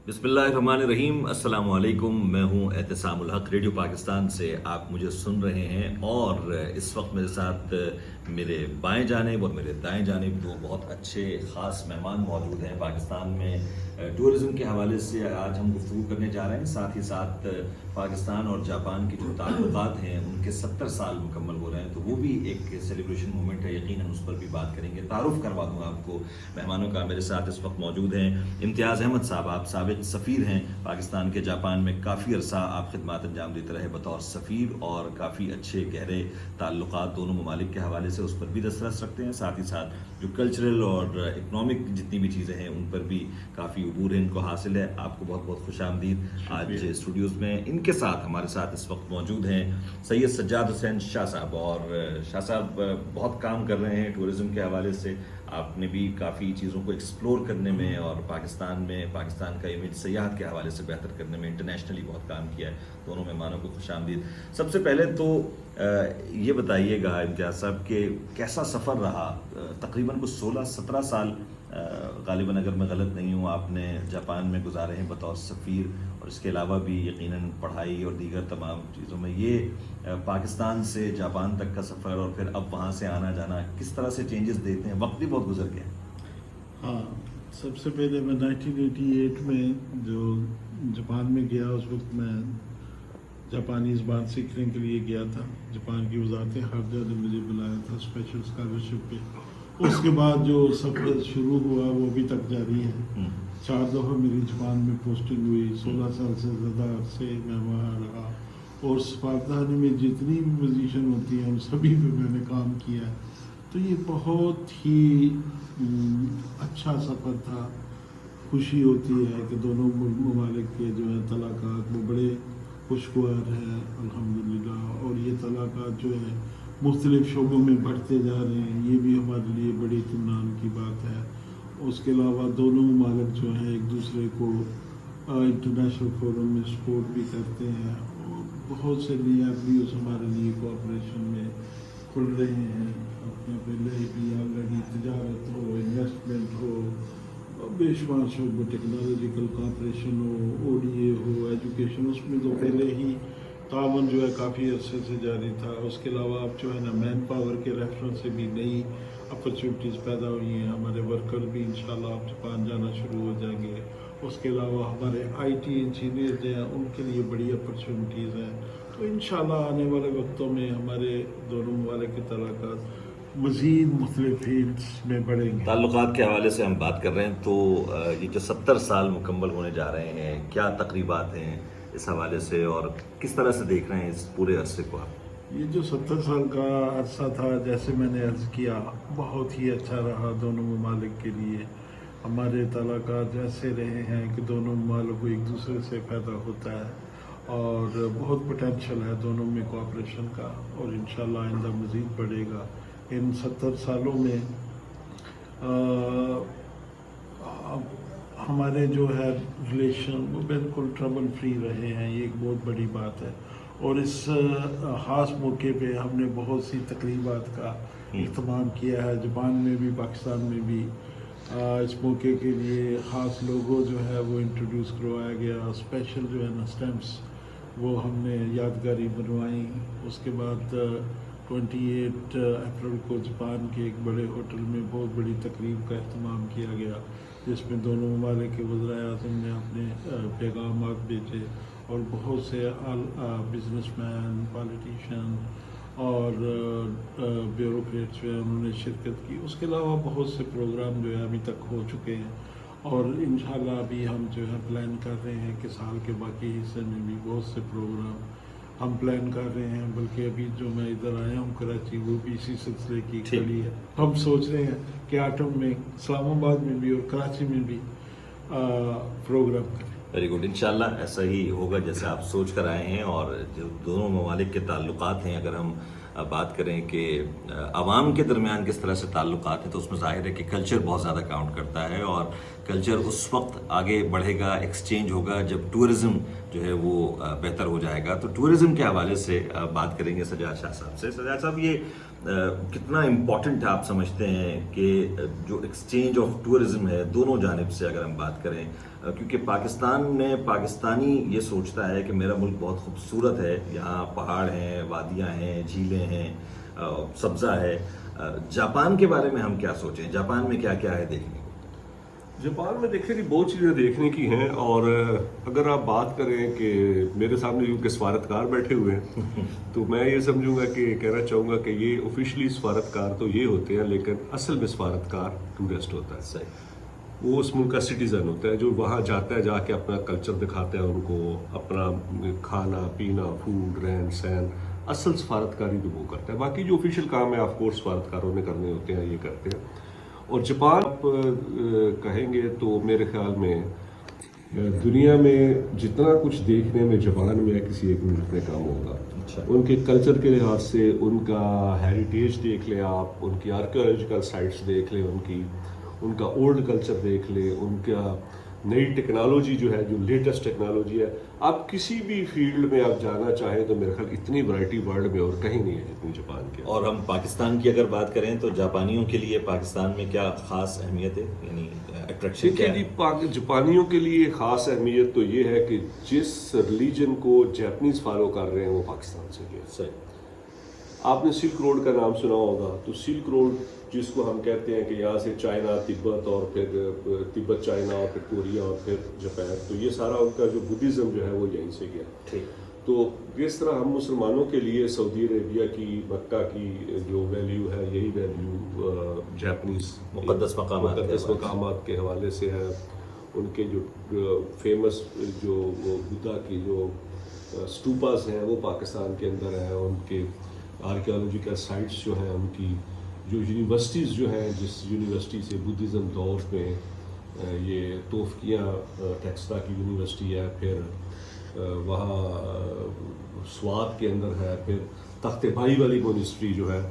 बिस्मिल्लाहिर्रहमानिर्रहीम। अस्सलाम वालेकुम। मैं हूं एहतिसाम उल हक। रेडियो पाकिस्तान से आप मुझे सुन रहे हैं और इस वक्त मेरे साथ मेरे बाएं जानिब और मेरे दाएं जानिब दो बहुत अच्छे ख़ास मेहमान मौजूद हैं। पाकिस्तान में टूरिज़म के हवाले से आज हम गुफ्तगू करने जा रहे हैं। साथ ही साथ पाकिस्तान और जापान के जो ताल्लुकात हैं उनके 70 साल मुकम्मल हो रहे हैं, तो वो भी एक सेलिब्रेशन मोमेंट है। यकीनन उस पर भी बात करेंगे। तारुफ करवा दूँ आपको मेहमानों का। मेरे साथ इस वक्त मौजूद हैं इम्तियाज़ अहमद साहब। आप साबिक़ सफ़ीर हैं पाकिस्तान के जापान में। काफ़ी अरसा आप खिदमत अंजाम देते रहे बतौर सफ़ीर और काफ़ी अच्छे गहरे ताल्लुकात दोनों ममालिक के हवाले से उस पर भी दस्तरस रखते हैं। साथ ही साथ जो कल्चरल और इकनॉमिक जितनी भी चीज़ें हैं उन पर भी काफ़ी अबूर है, इनको हासिल है। आपको बहुत बहुत खुशामदीद आज स्टूडियोज़ में। इनके साथ हमारे साथ इस वक्त मौजूद हैं सैयद सज्जाद हुसैन शाह साहब। और शाह साहब बहुत काम कर रहे हैं टूरिज़म के हवाले से। आपने भी काफ़ी चीज़ों को एक्सप्लोर करने में और पाकिस्तान में पाकिस्तान का इमेज सयाहत के हवाले से बेहतर करने में इंटरनेशनली बहुत काम किया है। दोनों मेहमानों को खुशामदीद। सबसे पहले तो ये बताइएगा इम्तियाज़ साहब कि कैसा सफ़र रहा। तकरीबन कुछ 16-17 साल गालिबन अगर मैं गलत नहीं हूँ आपने जापान में गुजारे हैं बतौर सफ़ीर, और इसके अलावा भी यकीनन पढ़ाई और दीगर तमाम चीज़ों में। ये पाकिस्तान से जापान तक का सफ़र और फिर अब वहाँ से आना जाना किस तरह से चेंजेस देते हैं? वक्त भी बहुत गुजर गया। हाँ, सबसे पहले मैं 1988 में जो जापान में गया, उस वक्त मैं जापानी ज़बान सीखने के लिए गया था। जापान की वजारत ख़ारजा ने मुझे बुलाया था स्पेशल स्कॉलरशिप पे। उसके बाद जो सफ़र शुरू हुआ वो अभी तक जारी है। 4 दफ़ा मेरी जापान में पोस्टिंग हुई। 16 साल से ज़्यादा अरसे मैं वहाँ रहा और सफारतखाने में जितनी भी पोजीशन होती हैं उन सभी पे मैंने काम किया है। तो ये बहुत ही अच्छा सफ़र था। खुशी होती है कि दोनों ममालिक के जो है तलाक़ात वो बड़े खुशगवार हैं अल्हम्दुलिल्लाह। और ये तलाक़ात जो है मुख्तलिफ़ शोबों में बढ़ते जा रहे हैं, ये भी हमारे लिए बड़ी इत्मीनान की बात है। उसके अलावा दोनों ममालिक जो हैं एक दूसरे को इंटरनेशनल फोरम में सपोर्ट भी करते हैं और बहुत से नए एवेन्यूज़ हमारे लिए कोऑपरेशन में खुल रहे हैं। अपने पहले भी ऑलरेडी तिजारत हो, इन्वेस्टमेंट हो, बेशुमार शोबों, टेक्नोलॉजिकल कोऑपरेशन हो, ODA हो, एजुकेशन, उसमें तो पहले ही तावन जो है काफ़ी अरसे से जारी था। उसके अलावा अब जो है ना मैन पावर के रेफरेंस से भी नई अपॉर्चुनिटीज़ पैदा हुई हैं। हमारे वर्कर भी इंशाल्लाह अब जापान जाना शुरू हो जाएंगे। उसके अलावा हमारे IT इंजीनियर हैं, उनके लिए बड़ी अपॉर्चुनिटीज़ हैं। तो इंशाल्लाह आने वाले वक्तों में हमारे दोनों ममालिक के तलाक़ात मज़ीद मुख्तलिफ़ फील्ड्स में बढ़ेंगे। ताल्लुकात के हवाले से हम बात कर रहे हैं तो ये जो 70 साल मुकम्मल होने जा रहे हैं, क्या तकरीबात हैं इस हवाले से और किस तरह से देख रहे हैं इस पूरे अरसे को आप? ये जो 70 साल का अरसा था, जैसे मैंने अर्ज़ किया, बहुत ही अच्छा रहा दोनों ममालिक के लिए। हमारे तलाक़ात ऐसे रहे हैं कि दोनों ममालिक को एक दूसरे से फ़ायदा होता है और बहुत पोटेंशल है दोनों में कोऑपरेशन का और इंशाल्लाह आइंदा मज़ीद बढ़ेगा। इन 70 सालों में हमारे जो है रिलेशन वो बिल्कुल ट्रबल फ्री रहे हैं, ये एक बहुत बड़ी बात है। और इस ख़ास मौके पे हमने बहुत सी तकरीबात का इह्तमाम किया है, जापान में भी पाकिस्तान में भी। इस मौके के लिए ख़ास लोगो जो है वो इंट्रोड्यूस करवाया गया। स्पेशल जो है ना स्टैम्प्स वो हमने यादगारी बनवाई। उसके बाद 28 अप्रैल को जापान के एक बड़े होटल में बहुत बड़ी तकरीब का अहतमाम किया गया, जिसमें दोनों ममालिक के वज़ीर-ए-आज़म ने अपने पैगामात भेजे और बहुत से बिजनेसमैन, पॉलिटिशियन और ब्यूरोक्रेट्स जो है उन्होंने शिरकत की। उसके अलावा बहुत से प्रोग्राम जो है अभी तक हो चुके हैं और इंशाल्लाह अभी हम जो है प्लान कर रहे हैं कि साल के बाकी हिस्से में भी बहुत से प्रोग्राम हम प्लान कर रहे हैं। बल्कि अभी जो मैं इधर आया हूँ कराची, वो भी इसी सिलसिले की कड़ी है। हम सोच रहे हैं कि आटम में इस्लामाबाद में भी और कराची में भी प्रोग्राम करें। Very good. इंशाल्लाह ऐसा ही होगा जैसे आप सोच कर आए हैं। और जो दोनों ममालिक के ताल्लुकात हैं, अगर हम बात करें कि आवाम के दरमियान किस तरह से ताल्लुकात हैं, तो उसमें ज़ाहिर है कि कल्चर बहुत ज़्यादा काउंट करता है। और कल्चर उस वक्त आगे बढ़ेगा, एक्सचेंज होगा जब टूरिज़म जो है वो बेहतर हो जाएगा। तो टूरिज़म के हवाले से बात करेंगे सज्जाद शाह साहब से। सज्जाद साहब, ये کتنا امپورٹنٹ آپ سمجھتے ہیں کہ جو ایکسچینج آف ٹورزم ہے دونوں جانب سے اگر ہم بات کریں، کیونکہ پاکستان میں پاکستانی یہ سوچتا ہے کہ میرا ملک بہت خوبصورت ہے، یہاں پہاڑ ہیں، وادیاں ہیں، جھیلیں ہیں، سبزہ ہے. جاپان کے بارے میں ہم کیا سوچیں؟ جاپان میں کیا کیا ہے دیکھنے کو؟ جاپان میں دیکھنے کی بہت چیزیں دیکھنے کی ہیں، اور اگر آپ بات کریں کہ میرے سامنے کیونکہ سفارتکار بیٹھے ہوئے ہیں تو میں یہ سمجھوں گا کہ کہنا چاہوں گا کہ یہ آفیشلی سفارتکار تو یہ ہوتے ہیں، لیکن اصل میں سفارتکار ٹورسٹ ہوتا ہے. صحیح. وہ اس ملک کا سٹیزن ہوتا ہے جو وہاں جاتا ہے، جا کے اپنا کلچر دکھاتا ہے ان کو، اپنا کھانا پینا، فوڈ، رہن سہن. اصل سفارتکاری تو وہ کرتا ہے، باقی جو آفیشیل کام ہے آف کورس سفارتکاروں نے کرنے ہوتے ہیں، یہ کرتے ہیں. اور جاپان آپ کہیں گے تو میرے خیال میں دنیا میں جتنا کچھ دیکھنے میں جاپان میں کسی ایک ملک میں کام ہوگا. ان کے کلچر کے لحاظ سے ان کا ہیریٹیج دیکھ لیں آپ، ان کی آرکیولوجیکل سائٹس دیکھ لیں، ان کا اولڈ کلچر دیکھ لیں، ان کا نئی ٹیکنالوجی جو ہے، جو لیٹسٹ ٹیکنالوجی ہے. آپ کسی بھی فیلڈ میں آپ جانا چاہیں تو میرے خیال اتنی ورائٹی ورلڈ میں اور کہیں نہیں ہے جتنی جاپان کے. اور ہم پاکستان کی اگر بات کریں تو جاپانیوں کے لیے پاکستان میں کیا خاص اہمیت ہے، یعنی اٹریکشن کیا ہے؟ جاپانیوں کے لیے خاص اہمیت تو یہ ہے کہ جس ریلیجن کو جاپنیز فالو کر رہے ہیں وہ پاکستان سے گئے. صحیح. آپ نے سلک روڈ کا نام سنا ہوگا، تو سلک روڈ جس کو ہم کہتے ہیں کہ یہاں سے چائنا، تبت، اور پھر تبت چائنا، اور پھر کوریا، اور پھر جاپان، تو یہ سارا ان کا جو بدھزم جو ہے وہ یہیں سے گیا. ٹھیک. تو جس طرح ہم مسلمانوں کے لیے سعودی عربیہ کی، مکہ کی جو ویلیو ہے، یہی ویلیو جاپنیز مقدس مقامات کے حوالے سے ہے. ان کے جو فیمس جو وہ بدھا کی جو اسٹوپاز ہیں وہ پاکستان کے اندر ہیں. ان کے آرکیولوجیکل سائٹس جو ہیں، ان کی جو یونیورسٹیز جو ہیں، جس یونیورسٹی سے بدھزم دور میں یہ توفیقیہ ٹیکسٹا کی یونیورسٹی ہے، پھر وہاں سوات کے اندر ہے، پھر تخت بھائی والی مونسٹری جو ہے.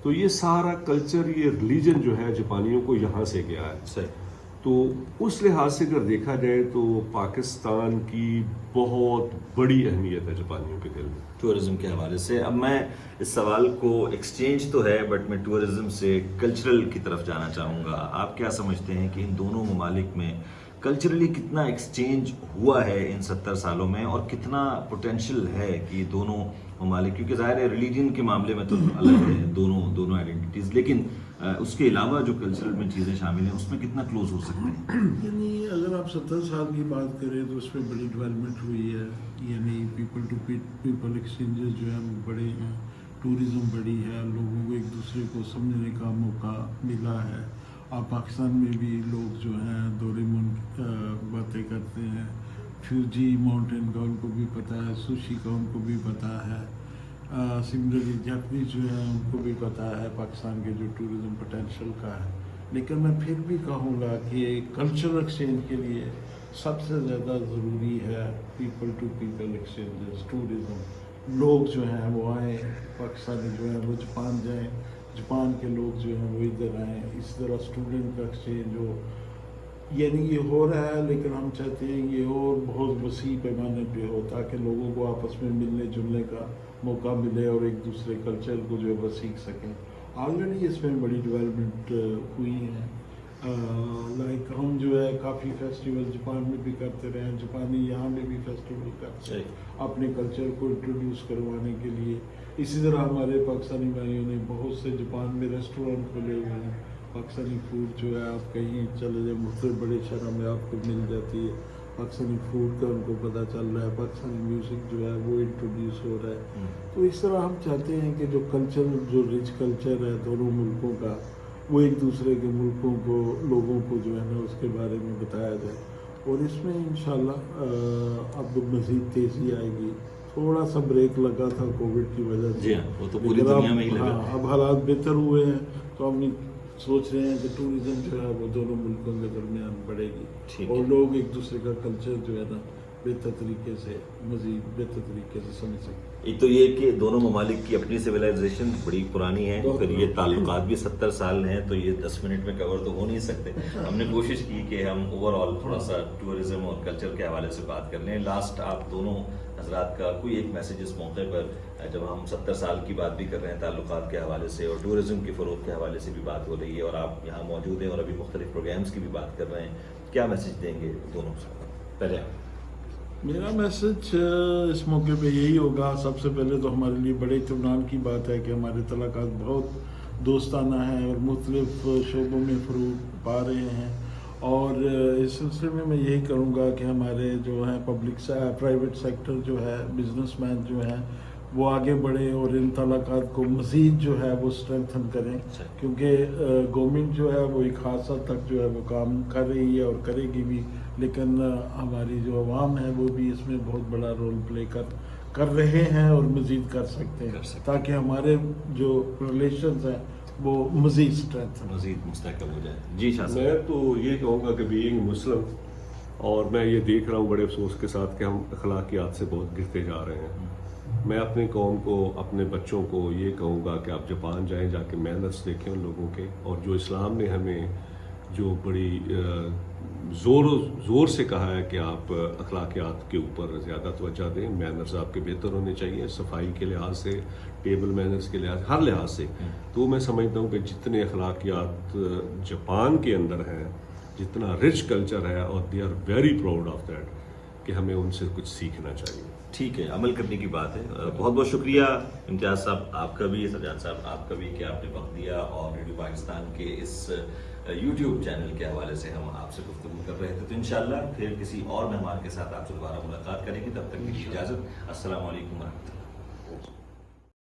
تو یہ سارا کلچر، یہ ریلیجن جو ہے جاپانیوں کو یہاں سے گیا ہے. صحیح. تو اس لحاظ سے اگر دیکھا جائے تو پاکستان کی بہت بڑی اہمیت ہے جاپانیوں کے دل میں ٹورزم کے حوالے سے. اب میں اس سوال کو، ایکسچینج تو ہے بٹ میں ٹورزم سے کلچرل کی طرف جانا چاہوں گا. آپ کیا سمجھتے ہیں کہ ان دونوں ممالک میں کلچرلی کتنا ایکسچینج ہوا ہے ان 70 سالوں میں، اور کتنا پوٹینشیل ہے کہ دونوں ممالک، کیونکہ ظاہر ہے ریلیجن کے معاملے میں تو الگ ہے دونوں آئیڈینٹیز، لیکن اس کے علاوہ جو کلچرل میں چیزیں شامل ہیں اس میں کتنا کلوز ہو سکتے ہیں؟ یعنی اگر آپ 70 سال کی بات کریں تو اس میں بڑی ڈیولپمنٹ ہوئی ہے. یعنی پیپل ٹو پیپل ایکسچینجز جو ہیں وہ بڑے ہیں، ٹورزم بڑی ہے، لوگوں کو ایک دوسرے کو سمجھنے کا موقع ملا ہے. آپ پاکستان میں بھی لوگ جو ہیں دورے ملک باتیں کرتے ہیں، فیوجی ماؤنٹین کا ان کو بھی پتہ ہے، سوشی کا ان کو بھی پتہ ہے. سملرلی جاپنیز جو ہیں ان کو بھی پتہ ہے پاکستان کے جو ٹورزم پوٹینشیل کا ہے. لیکن میں پھر بھی کہوں گا کہ کلچر ایکسچینج کے لیے سب سے زیادہ ضروری ہے people to people exchanges, tourism. لوگ جو ہیں وہ آئیں، پاکستانی جو ہیں وہ جاپان جائیں، جاپان کے لوگ جو ہیں وہ ادھر آئیں. اس طرح اسٹوڈنٹ کا ایکسچینج ہو. یعنی یہ ہو رہا ہے، لیکن ہم چاہتے ہیں یہ اور بہت وسیع پیمانے پہ ہو تاکہ لوگوں کو آپس میں ملنے جلنے کا موقع ملے اور ایک دوسرے کلچر کو جو ہے وہ سیکھ سکیں. آلریڈی اس میں بڑی ڈیولپمنٹ ہوئی ہے. لائک ہم جو ہے کافی فیسٹیول جاپان میں بھی کرتے رہے ہیں، جاپانی یہاں میں بھی فیسٹیول کرتے ہیں اپنے کلچر کو انٹروڈیوس کروانے کے لیے. اسی طرح ہمارے پاکستانی بھائیوں نے بہت سے جاپان میں ریسٹورینٹ کھولے ہوئے ہیں. پاکستانی فوڈ جو ہے آپ کہیں چلے جائیں، مختلف بڑے شہروں میں آپ کو مل جاتی ہے. پاکستانی فوڈ کا ان کو پتہ چل رہا ہے، پاکستانی میوزک جو ہے وہ انٹروڈیوس ہو رہا ہے. تو اس طرح ہم چاہتے ہیں کہ جو کلچر، جو رچ کلچر ہے دونوں ملکوں کا، وہ ایک دوسرے کے ملکوں کو، لوگوں کو جو ہے نا اس کے بارے میں بتایا جائے. اور اس میں انشاءاللہ اب مزید تیزی آئے گی. تھوڑا سا بریک لگا تھا کووڈ کی وجہ سے، جی ہاں، وہ تو پوری دنیا میں ہی لگا. اب حالات بہتر ہوئے ہیں تو ہم سوچ رہے ہیں کہ ٹورزم جو ہے وہ دونوں ملکوں کے درمیان بڑھے گی اور لوگ ایک دوسرے کا کلچر جو ہے نا बेहतर तरीके से मज़ीद बेहतर तरीके से समझ सकें। एक तो ये कि दोनों ममालिक की अपनी सिविलाइजेशन बड़ी पुरानी है, बहुत फिर ये ताल्लुकात भी 70 साल हैं, तो ये 10 मिनट में कवर तो हो नहीं सकते। हमने कोशिश की कि हम ओवरऑल थोड़ा सा टूरिज्म और कल्चर के हवाले से बात कर लें। लास्ट आप दोनों हजरात का कोई एक मैसेज इस मौके पर, जब हम 70 साल की बात भी कर रहे हैं ताल्लुकात के हवाले से और टूरिज्म की फ़रोग़ के हवाले से भी बात हो रही है, और आप यहाँ मौजूद हैं और अभी मुख्तलिफ प्रोग्राम्स की भी बात कर रहे हैं, क्या मैसेज देंगे दोनों से? पहले आप। मेरा मैसेज इस मौके पे यही होगा, सबसे पहले तो हमारे लिए बड़े इत्मीनान की बात है कि हमारे तलाक़ात बहुत दोस्ताना हैं और मुख्तलिफ शोबों में फ़रोग़ पा रहे हैं। और इस सिलसिले में मैं यही करूँगा कि हमारे जो हैं प्राइवेट सेक्टर जो है, बिजनेसमैन जो हैं, वो आगे बढ़े और इन तलाक़ात को मज़ीद जो है वो स्ट्रेंथन करें, क्योंकि गवर्नमेंट जो है वो एक ख़ास हद तक जो है वो काम कर रही है और करेगी भी, लेकिन हमारी जो अवाम है वो भी इसमें बहुत बड़ा रोल प्ले कर रहे हैं और मज़ीद कर सकते हैं, ताकि हमारे जो रिलेशंस हैं वो मज़ीद स्ट्रेंथन, मज़ीद मुस्तहकम हो जाए। जी शाह साहब। मैं तो ये कहूँगा कि बीइंग मुस्लिम, और मैं ये देख रहा हूँ बड़े अफसोस के साथ कि हम अखलाकियात से बहुत गिरते जा रहे हैं। मैं अपनी कौम को, अपने बच्चों को ये कहूँगा कि आप जापान जाएं, जाके मैनर्स देखें उन लोगों के, और जो इस्लाम ने हमें जो बड़ी ज़ोर से कहा है कि आप अखलाकियात के ऊपर ज़्यादा तवज्जो दें, मैनर्स आपके बेहतर होने चाहिए, सफाई के लिहाज से, टेबल मैनर्स के लिहाज, हर लिहाज से। तो मैं समझता हूँ कि जितने अखलाकियात जापान के अंदर हैं, जितना रिच कल्चर है, और they are very proud of that, कि हमें उनसे कुछ सीखना चाहिए। ठीक है, अमल करने की बात है। बहुत बहुत शुक्रिया इम्तियाज़ साहब आपका भी, सजाद साहब आपका भी, कि आपने वक्त दिया, और रेडियो पाकिस्तान के इस यूट्यूब चैनल के हवाले से हम आपसे गुफ्तगू कर रहे थे। तो इंशाल्लाह फिर किसी और मेहमान के साथ आपसे दोबारा मुलाकात करेंगे, तब तक की इजाज़त। अस्सलाम वालेकुम।